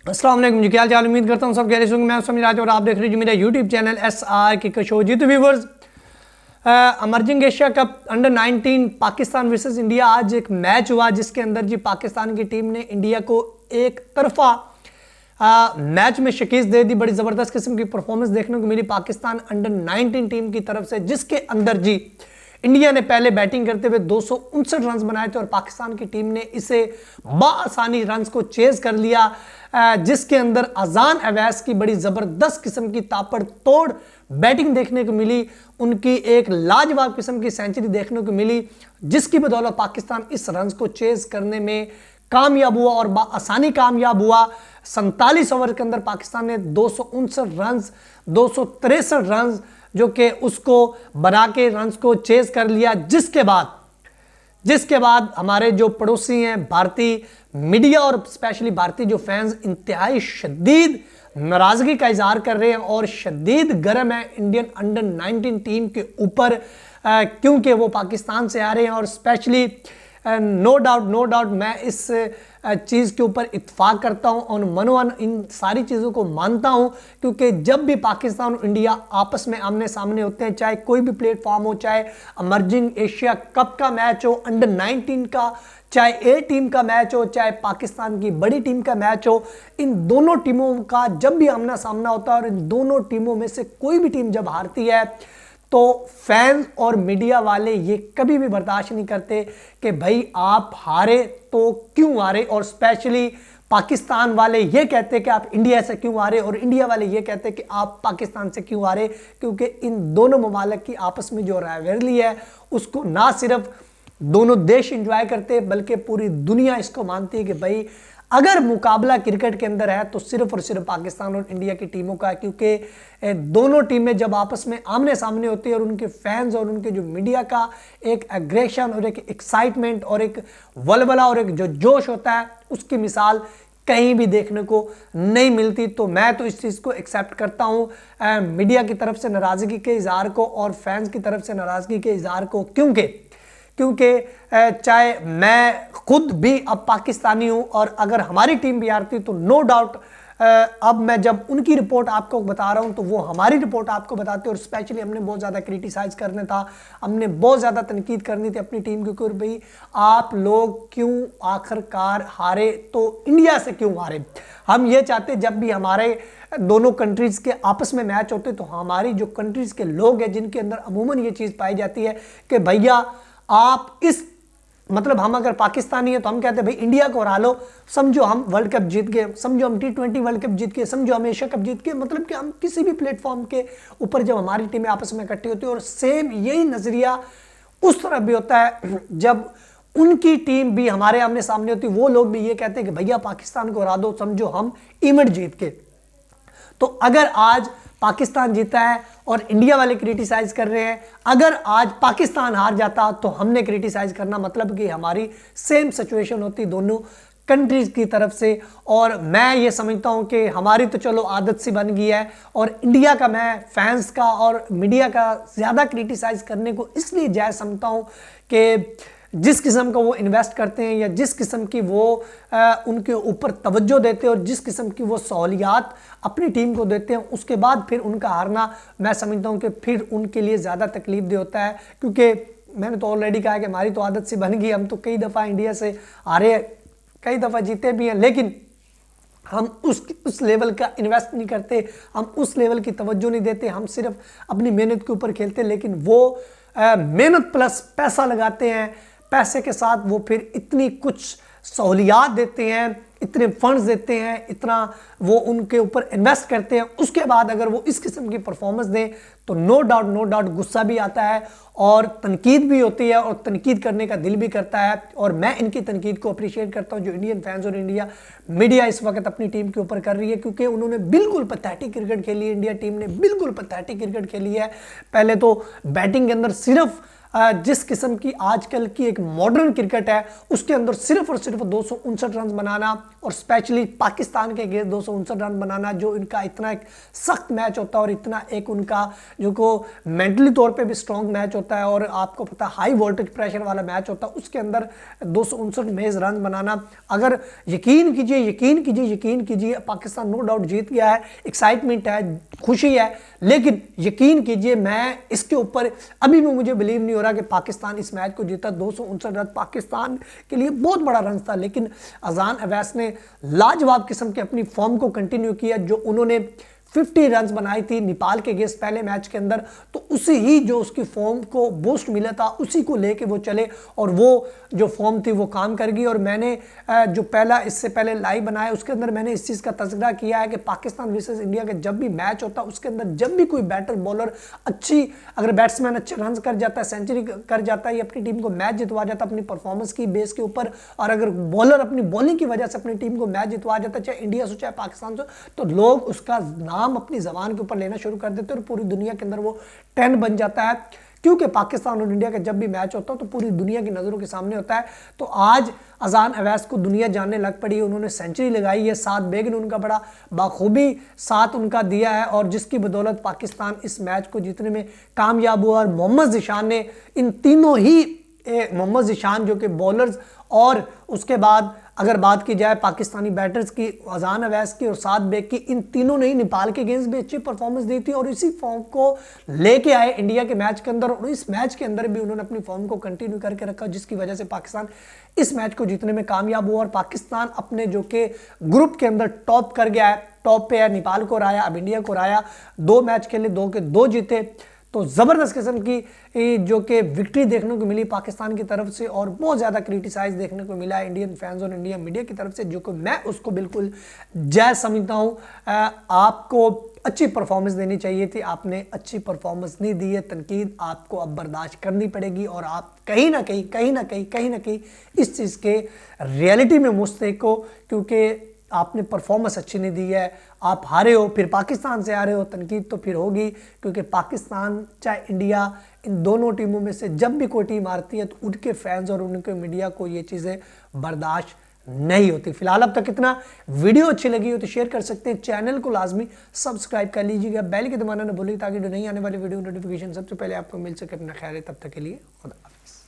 अस्सलाम वालेकुम जी, क्या हाल चाल। उम्मीद करता हूँ सब खैरियत से होंगे। मैं समीर राज और आप देख रहे हैं मेरा YouTube channel SR cricket show. जी तो viewers, emerging Asia cup under 19 Pakistan versus India, आज एक मैच हुआ जिसके अंदर जी पाकिस्तान की टीम ने इंडिया को एक तरफा मैच में शिकस्त दे दी। बड़ी ज़बरदस्त किस्म की परफॉर्मेंस देखने को मिली पाकिस्तान अंडर 19 टीम की तरफ से, जिसके अंदर जी इंडिया ने पहले बैटिंग करते हुए 259 रन बनाए थे और पाकिस्तान की टीम ने इसे बआसानी रन को चेज कर लिया, जिसके अंदर अजान अवैस की बड़ी ज़बरदस्त किस्म की ताबड़तोड़ बैटिंग देखने को मिली। उनकी एक लाजवाब किस्म की सेंचुरी देखने को मिली, जिसकी बदौलत पाकिस्तान इस रन को चेज करने में कामयाब हुआ और आसानी कामयाब हुआ। 47 ओवर के अंदर पाकिस्तान ने 259 रन 263 रन जो कि उसको बना के रन को चेज कर लिया। जिसके बाद हमारे जो पड़ोसी हैं भारतीय मीडिया और स्पेशली भारतीय जो फैंस इंतहाई शदीद नाराजगी का इजहार कर रहे हैं और शदीद गर्म है इंडियन अंडर 19 टीम के ऊपर, क्योंकि वो पाकिस्तान से आ रहे हैं। और स्पेशली नो डाउट मैं इस चीज़ के ऊपर इत्फाक करता हूं और मनोवन इन सारी चीज़ों को मानता हूं, क्योंकि जब भी पाकिस्तान और इंडिया आपस में आमने सामने होते हैं, चाहे कोई भी प्लेटफॉर्म हो, चाहे अमर्जिंग एशिया कप का मैच हो, अंडर 19 का, चाहे ए टीम का मैच हो, चाहे पाकिस्तान की बड़ी टीम का मैच हो, इन दोनों टीमों का जब भी आमना सामना होता है और इन दोनों टीमों में से कोई भी टीम जब हारती है तो फैंस और मीडिया वाले ये कभी भी बर्दाश्त नहीं करते कि भाई आप हारे तो क्यों हारे, और स्पेशली पाकिस्तान वाले ये कहते कि आप इंडिया से क्यों हारे और इंडिया वाले ये कहते कि आप पाकिस्तान से क्यों हारे, क्योंकि इन दोनों ममालिक की आपस में जो राइवलरी है उसको ना सिर्फ दोनों देश एंजॉय करते बल्कि पूरी दुनिया इसको मानती है कि भाई अगर मुकाबला क्रिकेट के अंदर है तो सिर्फ और सिर्फ पाकिस्तान और इंडिया की टीमों का, क्योंकि दोनों टीमें जब आपस में आमने सामने होती है और उनके फैंस और उनके जो मीडिया का एक एग्रेशन और एक एक्साइटमेंट और एक वलवला और एक जो जोश होता है, उसकी मिसाल कहीं भी देखने को नहीं मिलती। तो मैं तो इस चीज़ को एक्सेप्ट करता हूँ मीडिया की तरफ से नाराज़गी के इजहार को और फैंस की तरफ से नाराज़गी के इजहार को, क्योंकि चाहे मैं खुद भी अब पाकिस्तानी हूं और अगर हमारी टीम भी हारती तो नो डाउट अब मैं जब उनकी रिपोर्ट आपको बता रहा हूं तो वो हमारी रिपोर्ट आपको बताते। और स्पेशली हमने बहुत ज़्यादा क्रिटिसाइज करना था, हमने बहुत ज़्यादा तनकीद करनी थी अपनी टीम की, क्योंकि भाई आप लोग क्यों आखिरकार हारे, तो इंडिया से क्यों हारे। हम ये चाहते जब भी हमारे दोनों कंट्रीज़ के आपस में मैच होते तो हमारी जो कंट्रीज़ के लोग हैं जिनके अंदर अमूमन ये चीज़ पाई जाती है कि भैया आप इस मतलब हम अगर पाकिस्तानी है तो हम कहते हैं भाई इंडिया को हरा लो, समझो हम वर्ल्ड कप जीत गए, समझो हम T20 वर्ल्ड कप जीत गए, समझो हम एशिया कप जीत गए। मतलब कि हम किसी भी प्लेटफॉर्म के ऊपर जब हमारी टीमें आपस में इकट्ठी होती है, और सेम यही नजरिया उस तरफ भी होता है जब उनकी टीम भी हमारे आमने सामने होती है, वो लोग भी ये कहते हैं कि भैया पाकिस्तान को हरा दो, समझो हम इवेंट जीत के। तो अगर आज पाकिस्तान जीता है और इंडिया वाले क्रिटिसाइज कर रहे हैं, अगर आज पाकिस्तान हार जाता तो हमने क्रिटिसाइज करना, मतलब कि हमारी सेम सिचुएशन होती दोनों कंट्रीज की तरफ से। और मैं ये समझता हूं कि हमारी तो चलो आदत सी बन गई है, और इंडिया का मैं फैंस का और मीडिया का ज़्यादा क्रिटिसाइज करने को इसलिए जायज़ समझता हूं कि जिस किस्म का वो इन्वेस्ट करते हैं या जिस किस्म की वो उनके ऊपर तवज्जो देते हैं और जिस किस्म की वो सहूलियात अपनी टीम को देते हैं, उसके बाद फिर उनका हारना मैं समझता हूँ कि फिर उनके लिए ज़्यादा तकलीफ दे होता है। क्योंकि मैंने तो ऑलरेडी कहा कि हमारी तो आदत सी बन गई, हम तो कई दफ़ा इंडिया से हारे, कई दफ़ा जीते भी हैं, लेकिन हम उस लेवल का इन्वेस्ट नहीं करते, हम उस लेवल की तवज्जो नहीं देते, हम सिर्फ अपनी मेहनत के ऊपर खेलते। लेकिन वो मेहनत प्लस पैसा लगाते हैं, पैसे के साथ वो फिर इतनी कुछ सहूलियात देते हैं, इतने फंड्स देते हैं, इतना वो उनके ऊपर इन्वेस्ट करते हैं, उसके बाद अगर वो इस किस्म की परफॉर्मेंस दें तो नो डाउट गुस्सा भी आता है और तनकीद भी होती है और तनकीद करने का दिल भी करता है। और मैं इनकी तनकीद को अप्रिशिएट करता हूं जो इंडियन फैंस और इंडिया मीडिया इस वक्त अपनी टीम के ऊपर कर रही है, क्योंकि उन्होंने बिल्कुल पैथेटिक क्रिकेट खेली है। इंडिया टीम ने बिल्कुल पैथेटिक क्रिकेट खेली है। पहले तो बैटिंग के अंदर सिर्फ जिस किस्म की आजकल की एक मॉडर्न क्रिकेट है उसके अंदर सिर्फ और सिर्फ 259 रन बनाना और स्पेशली पाकिस्तान के अगेंस्ट 259 रन बनाना, जो इनका इतना एक सख्त मैच होता है और इतना एक उनका जो को मेंटली तौर पे भी स्ट्रॉन्ग मैच होता है और आपको पता है हाई वोल्टेज प्रेशर वाला मैच होता है, उसके अंदर 259 महज रन बनाना, अगर यकीन कीजिए पाकिस्तान नो डाउट जीत गया है, एक्साइटमेंट है, खुशी है, लेकिन यकीन कीजिए मैं इसके ऊपर अभी भी मुझे बिलीव नहीं हो रहा कि पाकिस्तान इस मैच को जीता। 259 रन पाकिस्तान के लिए बहुत बड़ा रन था, लेकिन अजान अवैस ने लाजवाब किस्म की अपनी फॉर्म को कंटिन्यू किया। जो उन्होंने 50 रन्स बनाई थी नेपाल के अगेंस्ट पहले मैच के अंदर, तो उसी ही जो उसकी फॉर्म को बूस्ट मिला था उसी को लेके वो चले और वो जो फॉर्म थी वो काम कर गई। और मैंने जो इससे पहले लाइव बनाया उसके अंदर मैंने इस चीज़ का तज़किरा किया है कि पाकिस्तान वर्सेस इंडिया का जब भी मैच होता है उसके अंदर जब भी कोई बैटर बॉलर अगर बैट्समैन अच्छे रन कर जाता है, सेंचुरी कर जाता है, या अपनी टीम को मैच जितवा जाता है अपनी परफॉर्मेंस की बेस के ऊपर, और अगर बॉलर अपनी बॉलिंग की वजह से अपनी टीम को मैच जितवा जाता है, चाहे इंडिया से चाहे पाकिस्तान से, तो लोग उसका नाम अपनी जबान के ऊपर लेना शुरू कर देते हैं और पूरी दुनिया के अंदर वो ट्रेंड बन जाता है। क्योंकि पाकिस्तान और इंडिया का जब भी मैच होता है तो पूरी दुनिया की नजरों के सामने होता है। तो आज अजान अवैस को दुनिया जानने लग पड़ी है, उन्होंने सेंचुरी लगाई है, साथ बेग ने उनका बड़ा बाखूबी साथ उनका दिया है और जिसकी बदौलत पाकिस्तान इस मैच को जीतने में कामयाब हुआ। और मोहम्मद ज़िशान ने इन तीनों ही मोहम्मद ज़िशान जो कि बॉलर्स, और उसके बाद अगर बात की जाए पाकिस्तानी बैटर्स की, अजान अवैस की और साद बेग की, इन तीनों ने ही नेपाल के अगेंस्ट भी अच्छी परफॉर्मेंस दी थी और इसी फॉर्म को लेके आए इंडिया के मैच के अंदर, और इस मैच के अंदर भी उन्होंने अपनी फॉर्म को कंटिन्यू करके रखा, जिसकी वजह से पाकिस्तान इस मैच को जीतने में कामयाब हुआ और पाकिस्तान अपने जो कि ग्रुप के अंदर टॉप कर गया है, टॉप पे है, नेपाल को हराया, अब इंडिया को हराया, 2 मैच खेले, 2 के 2 जीते। तो ज़बरदस्त किस्म की जो कि विक्ट्री देखने को मिली पाकिस्तान की तरफ से और बहुत ज़्यादा क्रिटिसाइज देखने को मिला इंडियन फैंस और इंडियन मीडिया की तरफ से, जो कि मैं उसको बिल्कुल जायज़ समझता हूँ। आपको अच्छी परफॉर्मेंस देनी चाहिए थी, आपने अच्छी परफॉर्मेंस नहीं दी है, तनकीद आपको अब बर्दाश्त करनी पड़ेगी और आप कहीं ना कहीं इस चीज़ के रियलिटी में मुस्तहिक हो, क्योंकि आपने परफॉर्मेंस अच्छी नहीं दी है, आप हारे हो, फिर पाकिस्तान से हारे हो, तनकीद तो फिर होगी, क्योंकि पाकिस्तान चाहे इंडिया, इन दोनों टीमों में से जब भी कोई टीम हारती है तो उनके फैंस और उनके मीडिया को ये चीज़ें बर्दाश्त नहीं होती। फिलहाल अब तक इतना। वीडियो अच्छी लगी हो तो शेयर कर सकते हैं, चैनल को लाजमी सब्सक्राइब कर लीजिएगा, बेल के दबाना न भूलिए ताकि जो नहीं आने वाली वीडियो नोटिफिकेशन सबसे पहले आपको मिल सके। अपना ख्याल है, तब तक के लिए खुदा हाफिज़।